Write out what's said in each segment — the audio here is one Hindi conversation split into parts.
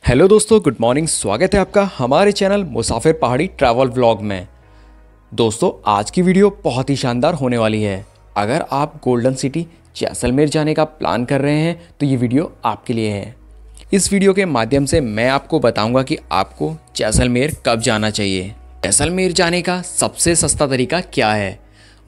हेलो दोस्तों, गुड मॉर्निंग। स्वागत है आपका हमारे चैनल मुसाफिर पहाड़ी ट्रैवल व्लॉग में। दोस्तों, आज की वीडियो बहुत ही शानदार होने वाली है। अगर आप गोल्डन सिटी जैसलमेर जाने का प्लान कर रहे हैं तो ये वीडियो आपके लिए है। इस वीडियो के माध्यम से मैं आपको बताऊंगा कि आपको जैसलमेर कब जाना चाहिए, जैसलमेर जाने का सबसे सस्ता तरीका क्या है,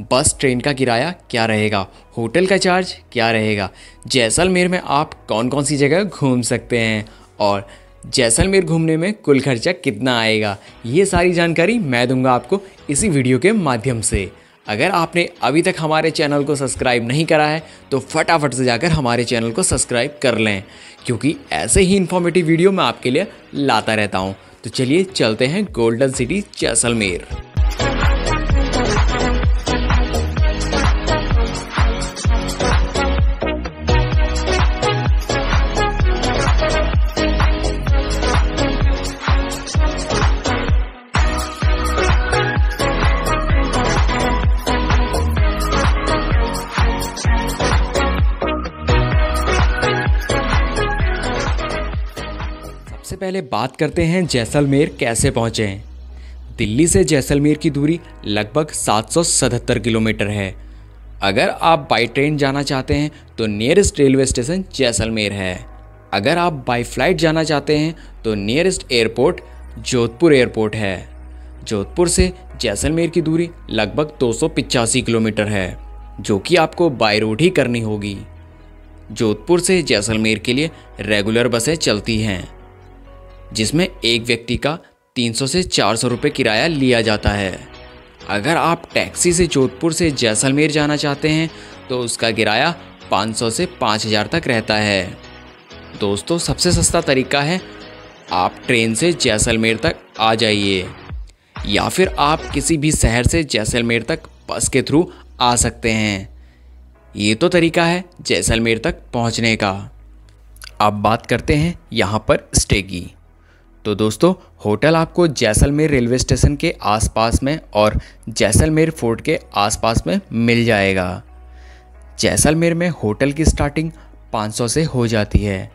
बस ट्रेन का किराया क्या रहेगा, होटल का चार्ज क्या रहेगा, जैसलमेर में आप कौन कौन सी जगह घूम सकते हैं और जैसलमेर घूमने में कुल खर्चा कितना आएगा। ये सारी जानकारी मैं दूंगा आपको इसी वीडियो के माध्यम से। अगर आपने अभी तक हमारे चैनल को सब्सक्राइब नहीं करा है तो फटाफट से जाकर हमारे चैनल को सब्सक्राइब कर लें, क्योंकि ऐसे ही इन्फॉर्मेटिव वीडियो मैं आपके लिए लाता रहता हूँ। तो चलिए चलते हैं गोल्डन सिटी जैसलमेर। सबसे पहले बात करते हैं जैसलमेर कैसे पहुँचें। दिल्ली से जैसलमेर की दूरी लगभग 777 किलोमीटर है। अगर आप बाई ट्रेन जाना चाहते हैं तो नियरेस्ट रेलवे स्टेशन जैसलमेर है। अगर आप बाई फ्लाइट जाना चाहते हैं तो नियरेस्ट एयरपोर्ट जोधपुर एयरपोर्ट है। जोधपुर से जैसलमेर की दूरी लगभग 285 किलोमीटर है, जो कि आपको बाई रोड ही करनी होगी। जोधपुर से जैसलमेर के लिए रेगुलर बसें चलती हैं, जिसमें एक व्यक्ति का 300 से 400 रुपये किराया लिया जाता है। अगर आप टैक्सी से जोधपुर से जैसलमेर जाना चाहते हैं तो उसका किराया 500 से 5000 तक रहता है। दोस्तों, सबसे सस्ता तरीका है आप ट्रेन से जैसलमेर तक आ जाइए, या फिर आप किसी भी शहर से जैसलमेर तक बस के थ्रू आ सकते हैं। ये तो तरीका है जैसलमेर तक पहुंचने का। अब बात करते हैं यहाँ पर स्टे की। तो दोस्तों, होटल आपको जैसलमेर रेलवे स्टेशन के आसपास में और जैसलमेर फोर्ट के आसपास में मिल जाएगा। जैसलमेर में होटल की स्टार्टिंग 500 से हो जाती है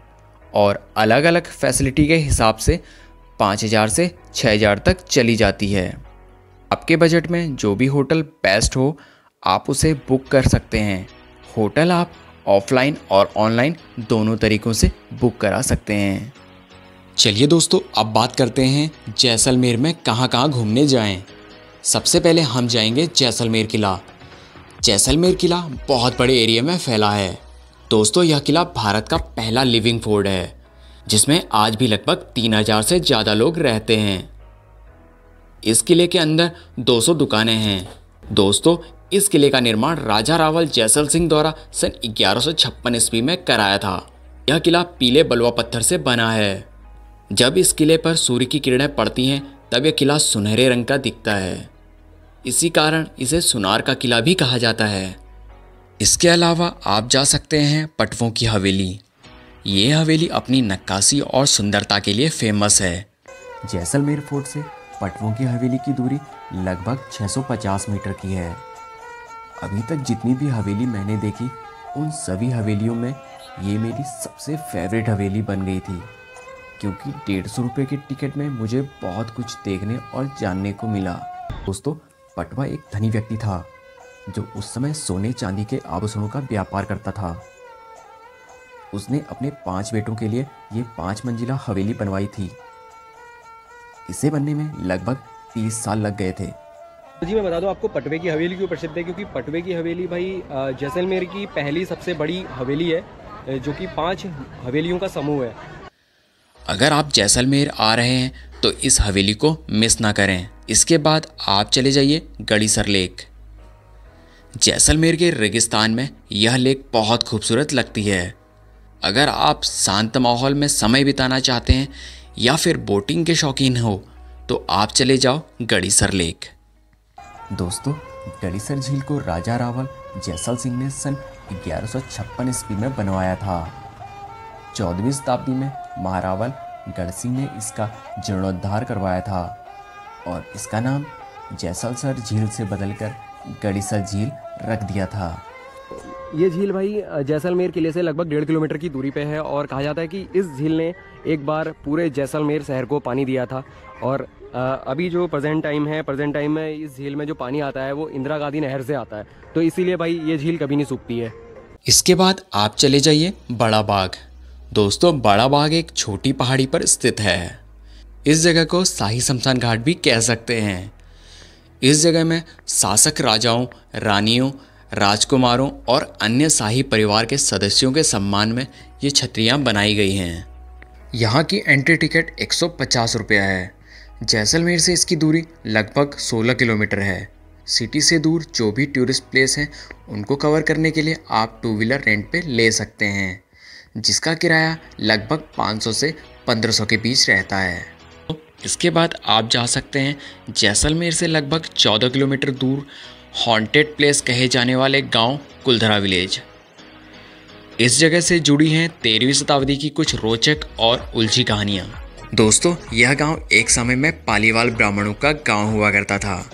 और अलग अलग फैसिलिटी के हिसाब से 5000 से 6000 तक चली जाती है। आपके बजट में जो भी होटल बेस्ट हो आप उसे बुक कर सकते हैं। होटल आप ऑफलाइन और ऑनलाइन दोनों तरीक़ों से बुक करा सकते हैं। चलिए दोस्तों, अब बात करते हैं जैसलमेर में कहाँ कहाँ घूमने जाएं। सबसे पहले हम जाएंगे जैसलमेर किला। जैसलमेर किला बहुत बड़े एरिया में फैला है। दोस्तों, यह किला भारत का पहला लिविंग फोर्ट है, जिसमें आज भी लगभग 3000 से ज़्यादा लोग रहते हैं। इस किले के अंदर 200 दुकानें हैं। दोस्तों, इस किले का निर्माण राजा रावल जैसल सिंह द्वारा सन 1156 ईस्वी में कराया था। यह किला पीले बलुआ पत्थर से बना है। जब इस किले पर सूर्य की किरणें पड़ती हैं तब यह किला सुनहरे रंग का दिखता है। इसी कारण इसे सुनार का किला भी कहा जाता है। इसके अलावा आप जा सकते हैं पटवों की हवेली। ये हवेली अपनी नक्काशी और सुंदरता के लिए फेमस है। जैसलमेर फोर्ट से पटवों की हवेली की दूरी लगभग 650 मीटर की है। अभी तक जितनी भी हवेली मैंने देखी उन सभी हवेलियों में ये मेरी सबसे फेवरेट हवेली बन गई थी, क्योंकि 150 रुपये की टिकट में मुझे बहुत कुछ देखने और जानने को मिला। दोस्तों, पटवा एक धनी व्यक्ति था जो उस समय सोने चांदी के आभूषणों का व्यापार करता था। उसने अपने 5 बेटों के लिए ये 5 मंजिला हवेली बनवाई थी। इसे बनने में लगभग 30 साल लग गए थे। जी, मैं बता दूं आपको पटवे की हवेली क्यों प्रसिद्ध है, क्योंकि पटवे की हवेली भाई जैसलमेर की पहली सबसे बड़ी हवेली है, जो कि 5 हवेलियों का समूह है। अगर आप जैसलमेर आ रहे हैं तो इस हवेली को मिस ना करें। इसके बाद आप चले जाइए गड़ीसर लेक। जैसलमेर के रेगिस्तान में यह लेक बहुत खूबसूरत लगती है। अगर आप शांत माहौल में समय बिताना चाहते हैं या फिर बोटिंग के शौकीन हो तो आप चले जाओ गड़ीसर लेक। दोस्तों, गड़ीसर झील को राजा रावल जैसल सिंह ने सन 1156 ईस्वी में बनवाया था। 14वीं शताब्दी में महारावल गढ़सिंह ने इसका जीर्णोद्धार करवाया था और इसका नाम जैसलसर झील से बदलकर गड़ीसर झील रख दिया था। ये झील भाई जैसलमेर किले से लगभग 1.5 किलोमीटर की दूरी पे है और कहा जाता है कि इस झील ने एक बार पूरे जैसलमेर शहर को पानी दिया था। और अभी जो प्रेजेंट टाइम में इस झील में जो पानी आता है वो इंदिरा गांधी नहर से आता है, तो इसीलिए भाई ये झील कभी नहीं सूखती है। इसके बाद आप चले जाइए बड़ा बाग। दोस्तों, बड़ा बाग एक छोटी पहाड़ी पर स्थित है। इस जगह को शाही शमशान घाट भी कह सकते हैं। इस जगह में शासक राजाओं, रानियों, राजकुमारों और अन्य शाही परिवार के सदस्यों के सम्मान में ये छतरियाँ बनाई गई हैं। यहाँ की एंट्री टिकट 150 रुपया है। जैसलमेर से इसकी दूरी लगभग 16 किलोमीटर है। सिटी से दूर जो भी टूरिस्ट प्लेस हैं उनको कवर करने के लिए आप 2 व्हीलर रेंट पे ले सकते हैं, जिसका किराया लगभग 500 से 1500 के बीच रहता है। इसके बाद आप जा सकते हैं जैसलमेर से लगभग 14 किलोमीटर दूर हॉन्टेड प्लेस कहे जाने वाले गांव कुलधरा विलेज। इस जगह से जुड़ी हैं 13वीं शताब्दी की कुछ रोचक और उलझी कहानियाँ। दोस्तों, यह गांव एक समय में पालीवाल ब्राह्मणों का गांव हुआ करता था।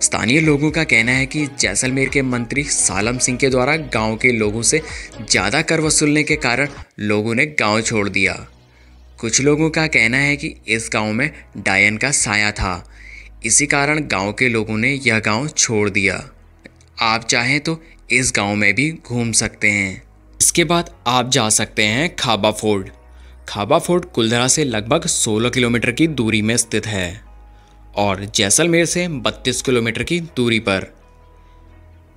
स्थानीय लोगों का कहना है कि जैसलमेर के मंत्री सालम सिंह के द्वारा गांव के लोगों से ज़्यादा कर वसूलने के कारण लोगों ने गांव छोड़ दिया। कुछ लोगों का कहना है कि इस गांव में डायन का साया था, इसी कारण गांव के लोगों ने यह गांव छोड़ दिया। आप चाहें तो इस गांव में भी घूम सकते हैं। इसके बाद आप जा सकते हैं खाबा फोर्ट। खाबा फोर्ट कुलधरा से लगभग 16 किलोमीटर की दूरी में स्थित है और जैसलमेर से 32 किलोमीटर की दूरी पर।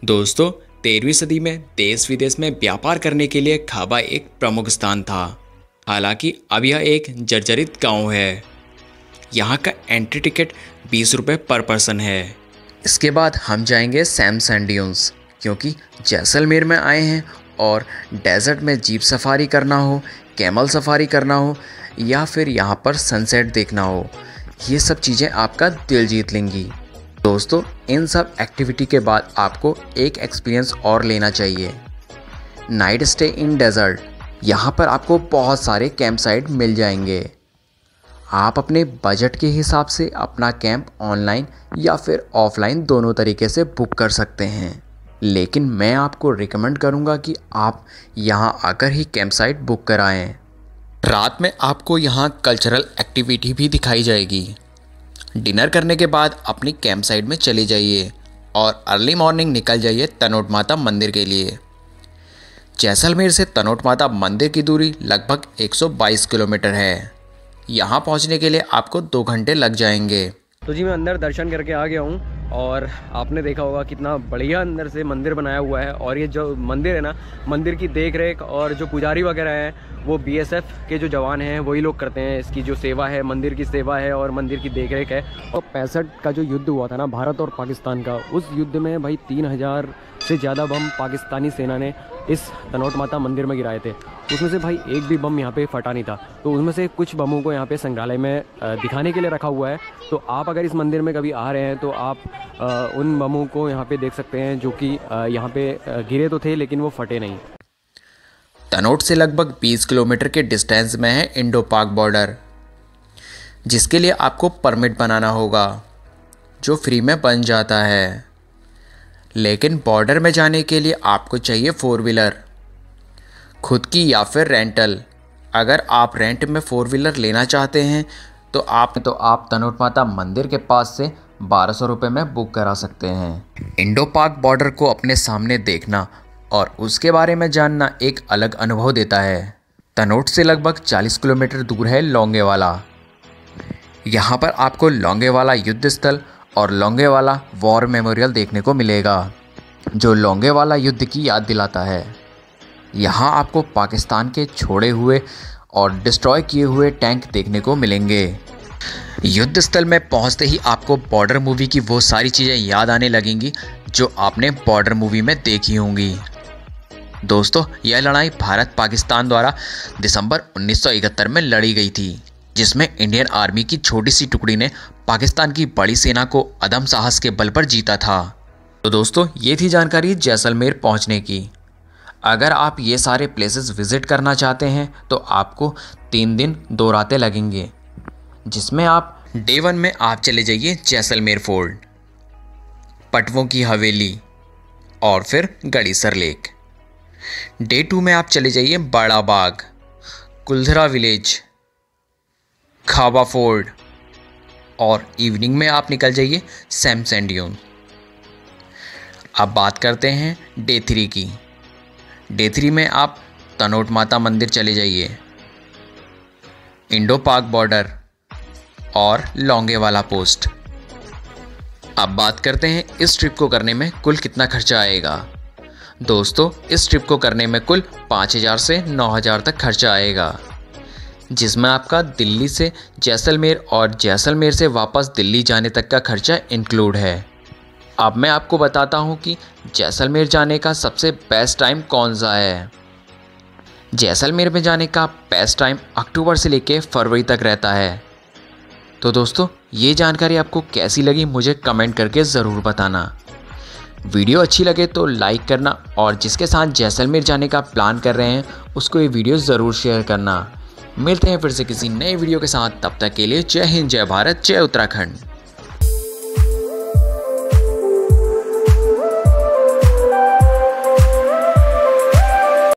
दोस्तों, 13वीं सदी में देश विदेश में व्यापार करने के लिए खाबा एक प्रमुख स्थान था। हालांकि अब यह एक जर्जरित गांव है। यहाँ का एंट्री टिकट 20 रुपये पर पर्सन है। इसके बाद हम जाएंगे सैम सैंड ड्यून्स, क्योंकि जैसलमेर में आए हैं और डेजर्ट में जीप सफारी करना हो, कैमल सफारी करना हो या फिर यहाँ पर सनसेट देखना हो, ये सब चीज़ें आपका दिल जीत लेंगी। दोस्तों, इन सब एक्टिविटी के बाद आपको एक एक्सपीरियंस और लेना चाहिए, नाइट स्टे इन डेजर्ट। यहाँ पर आपको बहुत सारे कैंप साइट मिल जाएंगे। आप अपने बजट के हिसाब से अपना कैंप ऑनलाइन या फिर ऑफलाइन दोनों तरीके से बुक कर सकते हैं, लेकिन मैं आपको रिकमेंड करूँगा कि आप यहाँ आकर ही कैंप साइट बुक कराएं। रात में आपको यहाँ कल्चरल एक्टिविटी भी दिखाई जाएगी। डिनर करने के बाद अपनी कैंप साइट में चले जाइए और अर्ली मॉर्निंग निकल जाइए तनोट माता मंदिर के लिए। जैसलमेर से तनोट माता मंदिर की दूरी लगभग 122 किलोमीटर है। यहाँ पहुँचने के लिए आपको 2 घंटे लग जाएंगे। तो जी, मैं अंदर दर्शन करके आ गया हूँ और आपने देखा होगा कितना बढ़िया अंदर से मंदिर बनाया हुआ है। और ये जो मंदिर है ना, मंदिर की देख रेख और जो पुजारी वगैरह हैं वो BSF के जो जवान हैं वही लोग करते हैं। इसकी जो सेवा है, मंदिर की सेवा है और मंदिर की देख रेख है। और 65 का जो युद्ध हुआ था ना भारत और पाकिस्तान का, उस युद्ध में भाई 3000 से ज़्यादा बम पाकिस्तानी सेना ने इस तनोट माता मंदिर में गिराए थे। उसमें से भाई एक भी बम यहाँ पे फटा नहीं था। तो उसमें से कुछ बमों को यहाँ पे संग्रहालय में दिखाने के लिए रखा हुआ है। तो आप अगर इस मंदिर में कभी आ रहे हैं तो आप उन बमों को यहाँ पे देख सकते हैं, जो कि यहाँ पे गिरे तो थे लेकिन वो फटे नहीं। तनोट से लगभग 20 किलोमीटर के डिस्टेंस में है इंडो पाक बॉर्डर, जिसके लिए आपको परमिट बनाना होगा, जो फ्री में बन जाता है। लेकिन बॉर्डर में जाने के लिए आपको चाहिए 4 व्हीलर, खुद की या फिर रेंटल। अगर आप रेंट में 4 व्हीलर लेना चाहते हैं तो आप तनोट माता मंदिर के पास से 1200 रुपये में बुक करा सकते हैं। इंडो पाक बॉर्डर को अपने सामने देखना और उसके बारे में जानना एक अलग अनुभव देता है। तनोट से लगभग 40 किलोमीटर दूर है लोंगेवाला। यहाँ पर आपको लोंगेवाला युद्ध स्थल और लोंगेवाला वॉर मेमोरियल देखने को मिलेगा, जो लोंगेवाला युद्ध की याद दिलाता है। यहाँ आपको पाकिस्तान के छोड़े हुए और डिस्ट्रॉय किए हुए टैंक देखने को मिलेंगे। युद्ध स्थल में पहुँचते ही आपको बॉर्डर मूवी की वो सारी चीज़ें याद आने लगेंगी जो आपने बॉर्डर मूवी में देखी होंगी। दोस्तों, यह लड़ाई भारत पाकिस्तान द्वारा दिसंबर 1971 में लड़ी गई थी, जिसमें इंडियन आर्मी की छोटी सी टुकड़ी ने पाकिस्तान की बड़ी सेना को अदम साहस के बल पर जीता था। तो दोस्तों, ये थी जानकारी जैसलमेर पहुंचने की। अगर आप ये सारे प्लेसेस विज़िट करना चाहते हैं तो आपको 3 दिन 2 रातें लगेंगे, जिसमें आप डे 1 में आप चले जाइए जैसलमेर फोर्ट, पटवों की हवेली और फिर गड़ीसर लेक। डे 2 में आप चले जाइए बड़ा बाग, कुलधरा विलेज, खाबा फोर्ट और इवनिंग में आप निकल जाइए सैम सैंड ड्यून। अब बात करते हैं डे 3 की। डे 3 में आप तनोट माता मंदिर चले जाइए, इंडो पाक बॉर्डर और लोंगेवाला पोस्ट। अब बात करते हैं इस ट्रिप को करने में कुल कितना खर्चा आएगा। दोस्तों, इस ट्रिप को करने में कुल 5,000 से 9,000 तक खर्चा आएगा, जिसमें आपका दिल्ली से जैसलमेर और जैसलमेर से वापस दिल्ली जाने तक का खर्चा इंक्लूड है। अब मैं आपको बताता हूँ कि जैसलमेर जाने का सबसे बेस्ट टाइम कौन सा है। जैसलमेर में जाने का बेस्ट टाइम अक्टूबर से लेकर फरवरी तक रहता है। तो दोस्तों, ये जानकारी आपको कैसी लगी मुझे कमेंट करके ज़रूर बताना। वीडियो अच्छी लगे तो लाइक करना और जिसके साथ जैसलमेर जाने का प्लान कर रहे हैं उसको ये वीडियो ज़रूर शेयर करना। मिलते हैं फिर से किसी नए वीडियो के साथ, तब तक के लिए जय हिंद, जय भारत, जय उत्तराखंड।